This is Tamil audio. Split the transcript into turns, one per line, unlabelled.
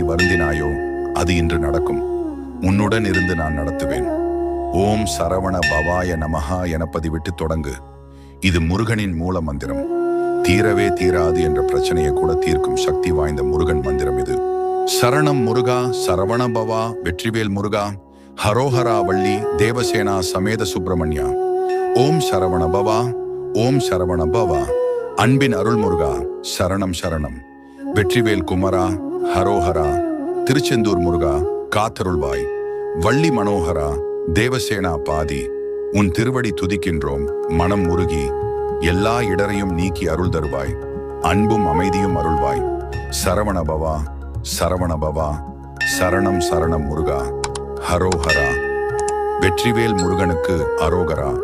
வருந்தினாயோ அது இன்று நடக்கும். உன்னுடன் இருந்து நான் நடத்துவேன். ஓம் சரவண பவாய நமஹா என பதிவிட்டு தொடங்கு. இது முருகனின் மூல மந்திரம். தீரவே தீராது என்ற பிரச்சனையை கூட தீர்க்கும் சக்தி வாய்ந்த முருகன் மந்திரம் இது. சரணம் முருகா, சரவண பவா, வெற்றிவேல் முருகா, ஹரோஹரா வள்ளி தேவசேனா சமேத சுப்பிரமணியா. ஓம் சரவண பவா, ஓம் சரவண பவா. அன்பின் அருள் முருகா, சரணம் சரணம். வெற்றிவேல் குமரா, ஹரோஹரா. திருச்செந்தூர் முருகா, காத்தருள்வாய். வள்ளி மனோகரா, தேவசேனா பாதி. உன் திருவடி துதிக்கின்றோம் மனம் முருகி. எல்லா இடரையும் நீக்கி அருள் தருவாய். அன்பும் அமைதியும் அருள்வாய். சரவண பவா, சரவண பவா. சரணம் சரணம் முருகா, ஹரோஹரா. வெற்றிவேல் முருகனுக்கு அரோகரா.